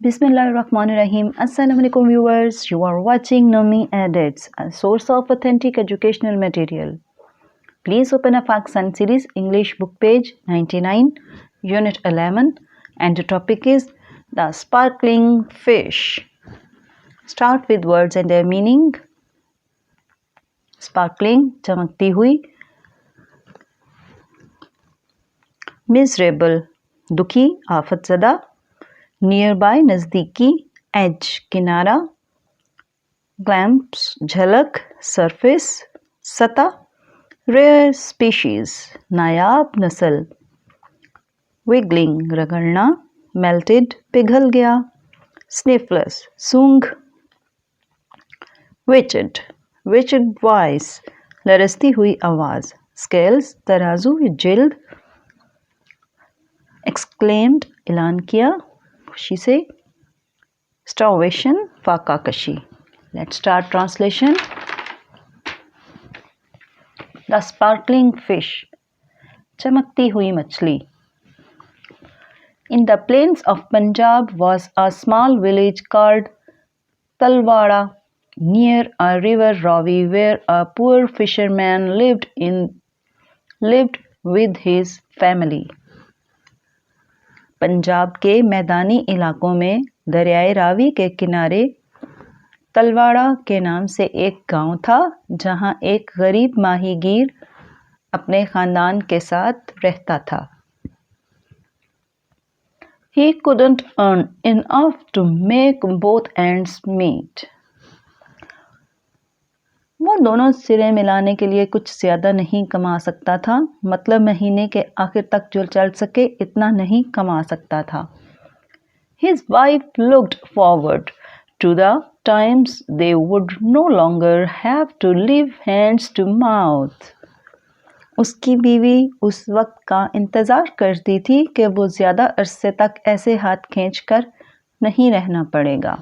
Bismillahirrahmanirrahim. Assalamualaikum viewers. You are watching Nomi Edits, a source of authentic educational material. Please open a Pakistan series English book page 99, Unit 11, and the topic is the sparkling fish. Start with words and their meaning. Sparkling, चमकती हुई. Miserable, दुखी, आफतज़दा. Nearby, नज़दीकी. Edge, किनारा. Glimpse, झलक. Surface, सतह. Rare species, नायाब नस्ल. Wiggling, रगड़ना. Melted, पिघल गया. Sniffless, सूंघ. Witched voice, लरसती हुई आवाज़. Scales, तराजू, जिल्द. Exclaimed, ऐलान किया, खुशी से. Starvation, फाका कशी. Let's start translation. The sparkling fish, चमकती हुई मछली. In the plains of Punjab was a small village called Talwara, near a river Ravi, where a poor fisherman lived with his family. Punjab के मैदानी इलाकों में दरियाए रावी के किनारे तलवाड़ा के नाम से एक गांव था, जहां एक गरीब माहीगीर अपने खानदान के साथ रहता था. He couldn't earn enough to make both ends meet. वो दोनों सिरे मिलाने के लिए कुछ ज़्यादा नहीं कमा सकता था, मतलब महीने के आखिर तक जो चल सके इतना नहीं कमा सकता था. His wife looked forward to the times they would no longer have to live hands to mouth. उसकी बीवी उस वक्त का इंतज़ार करती थी कि वो ज़्यादा अरसे तक ऐसे हाथ खींचकर नहीं रहना पड़ेगा.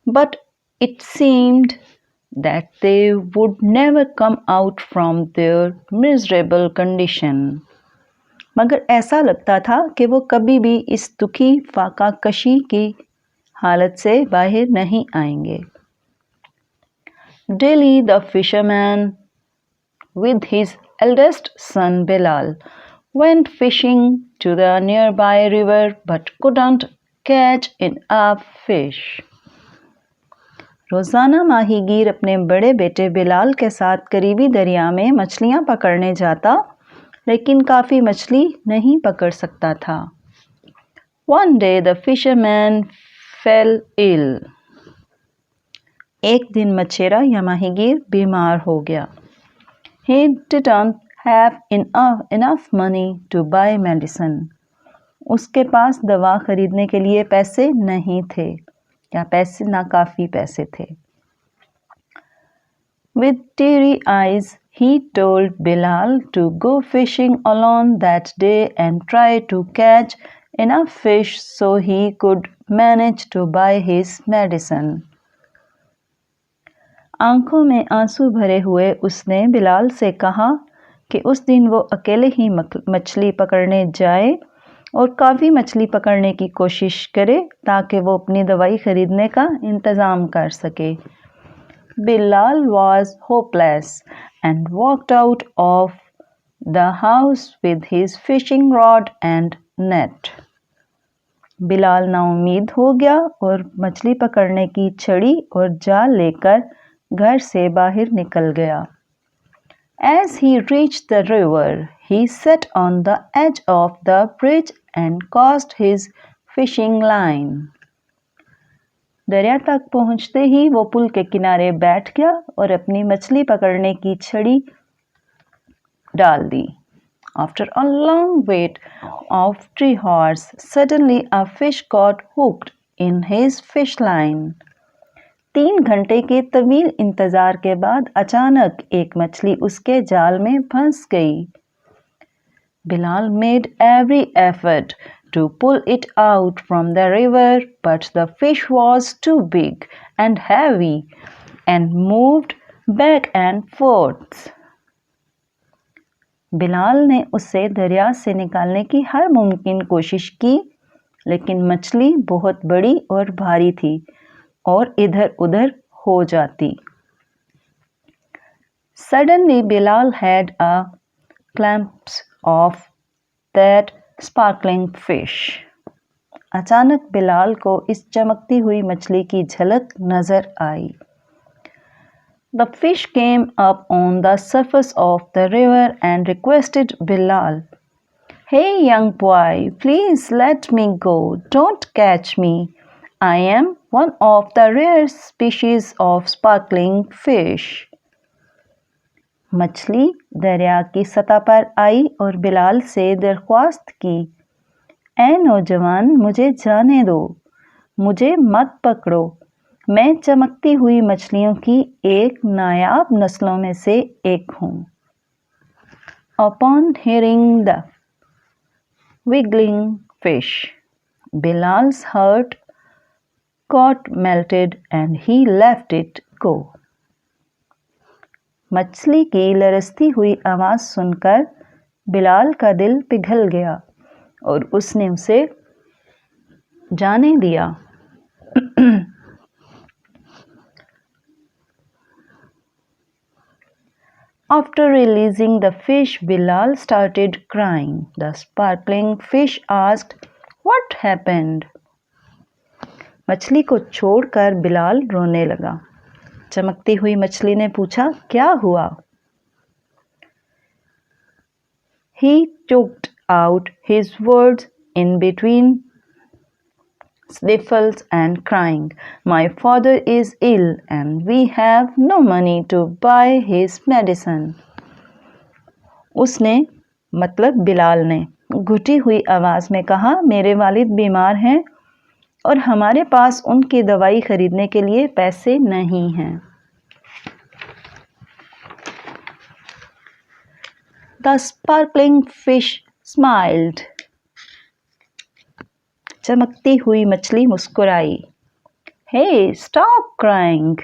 But it seemed that they would never come out from their miserable condition. मगर ऐसा लगता था कि वो कभी भी इस दुखी फाका कशी की हालत से बाहर नहीं आएंगे. Daily the fisherman with his eldest son Bilal went fishing to the nearby river but couldn't catch enough fish. रोज़ाना माहीगीर अपने बड़े बेटे बिलाल के साथ करीबी दरिया में मछलियां पकड़ने जाता, लेकिन काफ़ी मछली नहीं पकड़ सकता था. One day the fisherman fell ill. एक दिन मछेरा या माहीगीर बीमार हो गया. He didn't have enough money to buy medicine. उसके पास दवा खरीदने के लिए पैसे नहीं थे, या पैसे नाकाफ़ी पैसे थे. With teary eyes, he told Bilal to go fishing alone that day and try to catch enough fish so he could manage to buy his medicine. आंखों में आंसू भरे हुए उसने बिलाल से कहा कि उस दिन वो अकेले ही मछली पकड़ने जाए और काफ़ी मछली पकड़ने की कोशिश करे ताकि वो अपनी दवाई खरीदने का इंतज़ाम कर सके. Bilal was hopeless and walked out of the house with his fishing rod and net. Bilal नाउम्मीद हो गया और मछली पकड़ने की छड़ी और जाल लेकर घर से बाहर निकल गया. As he reached the river, he sat on the edge of the bridge and cast his fishing line. दरिया तक पहुंचते ही वो पुल के किनारे बैठ गया और अपनी मछली पकड़ने की छड़ी डाल दी. After a long wait of 3 hours, suddenly a fish got hooked in his fish line. 3 घंटे के तवील इंतज़ार के बाद अचानक एक मछली उसके जाल में फंस गई. Bilal made every effort to pull it out from the river, but the fish was too big and heavy and moved back and forth. Bilal ने उसे दरिया से निकालने की हर मुमकिन कोशिश की, लेकिन मछली बहुत बड़ी और भारी थी और इधर उधर हो जाती। Suddenly Bilal had a glimpse of that sparkling fish. अचानक बिलाल को इस चमकती हुई मछली की झलक नजर आई। The fish came up on the surface of the river and requested Bilal, "Hey young boy, please let me go. Don't catch me. I am one of the rare species of sparkling fish." मछली दरिया की सतह पर आई और बिलाल से दरख्वास्त की, "ऐ नौजवान, मुझे जाने दो, मुझे मत पकड़ो, मैं चमकती हुई मछलियों की एक नायाब नस्लों में से एक हूँ। Upon hearing the wiggling fish, Bilal's heart got melted and he let it go. मछली की लरसती हुई आवाज़ सुनकर बिलाल का दिल पिघल गया और उसने उसे जाने दिया। After releasing the fish, Bilal started crying. The sparkling fish asked, "What happened?" मछली को छोड़कर बिलाल रोने लगा। चमकती हुई मछली ने पूछा, क्या हुआ? He choked out his words in between sniffles and crying, "My father is ill and we have no money to buy his medicine." उसने मतलब बिलाल ने घुटी हुई आवाज में कहा, मेरे वालिद बीमार हैं और हमारे पास उनकी दवाई खरीदने के लिए पैसे नहीं हैं। The sparkling fish smiled. चमकती हुई मछली मुस्कुराई। Hey, stop crying.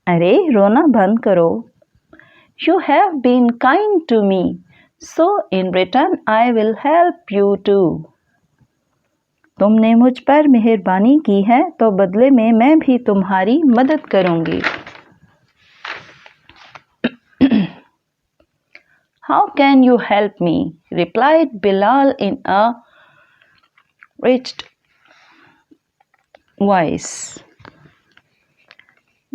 अरे रोना बंद करो। You have been kind to me, so in return I will help you too. तुमने मुझ पर मेहरबानी की है तो बदले में मैं भी तुम्हारी मदद करूंगी। How can you help me? Replied Bilal in a rich voice.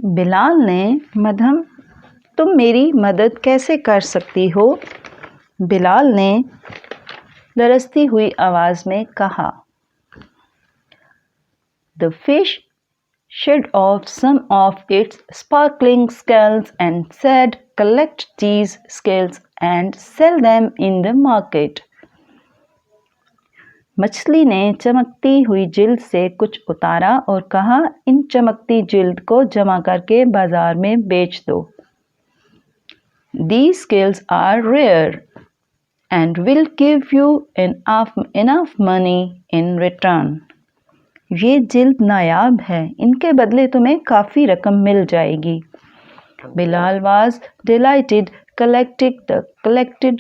Bilal ने मध्यम तुम मेरी मदद कैसे कर सकती हो? बिलाल ने लरसती हुई आवाज में कहा। The fish shed off some of its sparkling scales and said, "Collect these scales and sell them in the market." मछली ने चमकती हुई जिल्द से कुछ उतारा और कहा, इन चमकती जिल्द को जमा करके बाजार में बेच दो। These scales are rare and will give you enough money in return. ये जिल्द नायाब है, इनके बदले तुम्हें काफी रकम मिल जाएगी। Bilal was delighted, collected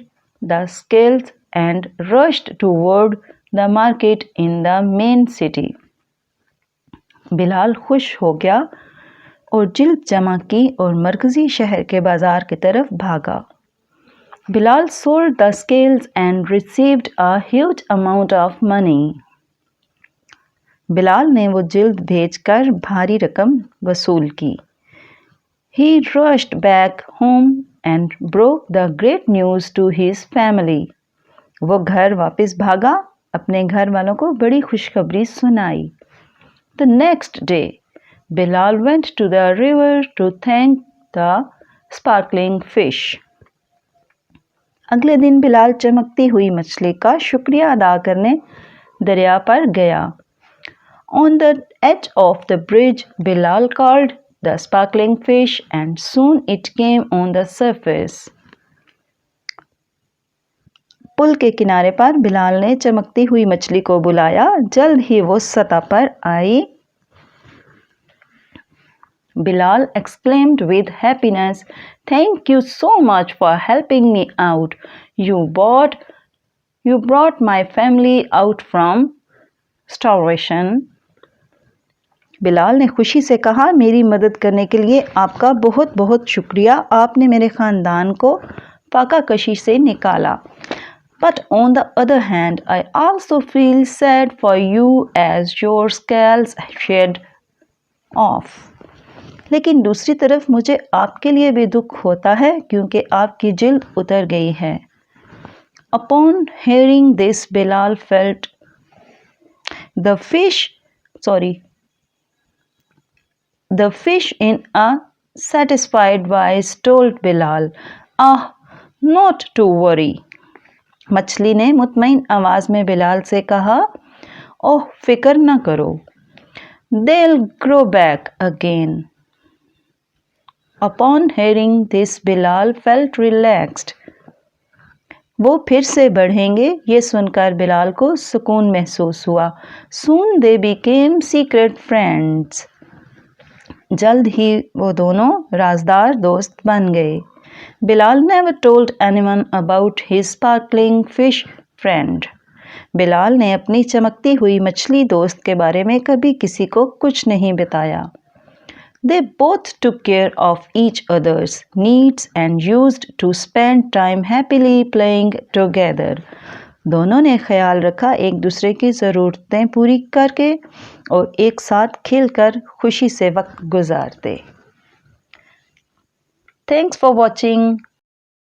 the scales and rushed toward the market in the main city. Bilal खुश हो गया और जिल्द जमा की और मरकजी शहर के बाजार की तरफ भागा। Bilal sold the scales and received a huge amount of money. Bilal ने वो जिल्द भेजकर भारी रकम वसूल की। He rushed back home and broke the great news to his family. वो घर वापस भागा, अपने घर वालों को बड़ी खुशखबरी सुनाई। The next day, Bilal went to the river to thank the sparkling fish. अगले दिन बिलाल चमकती हुई मछली का शुक्रिया अदा करने दरिया पर गया। On the edge of the bridge, Bilal called the sparkling fish and soon it came on the surface. पुल के किनारे पर बिलाल ने चमकती हुई मछली को बुलाया, जल्द ही वो सतह पर आई। Bilal exclaimed with happiness, "Thank you so much for helping me out. You brought my family out from starvation. Bilal ने खुशी से कहा, मेरी मदद करने के लिए आपका बहुत बहुत शुक्रिया, आपने मेरे ख़ानदान को फाका कशी से निकाला. But on the other hand, I also feel sad for you as your scales shed off. लेकिन दूसरी तरफ मुझे आपके लिए भी दुख होता है क्योंकि आपकी जिल्द उतर गई है. Upon hearing this, Bilal felt the fish in a satisfied voice told Bilal, "Ah, not to worry." मछली ने मुतमईन आवाज में बिलाल से कहा, ओह फिक्र न करो, they'll grow back again. Upon hearing this, Bilal felt relaxed. वो फिर से बढ़ेंगे, ये सुनकर बिलाल को सुकून महसूस हुआ. Soon they became secret friends. जल्द ही वो दोनों राजदार दोस्त बन गए. Bilal never told anyone about his sparkling fish friend. Bilal ने अपनी चमकती हुई मछली दोस्त के बारे में कभी किसी को कुछ नहीं बताया. They both took care of each other's needs and used to spend time happily playing together. दोनों ने ख्याल रखा एक दूसरे की ज़रूरतें पूरी करके और एक साथ खेलकर खुशी से वक्त गुजारते. Thanks for watching.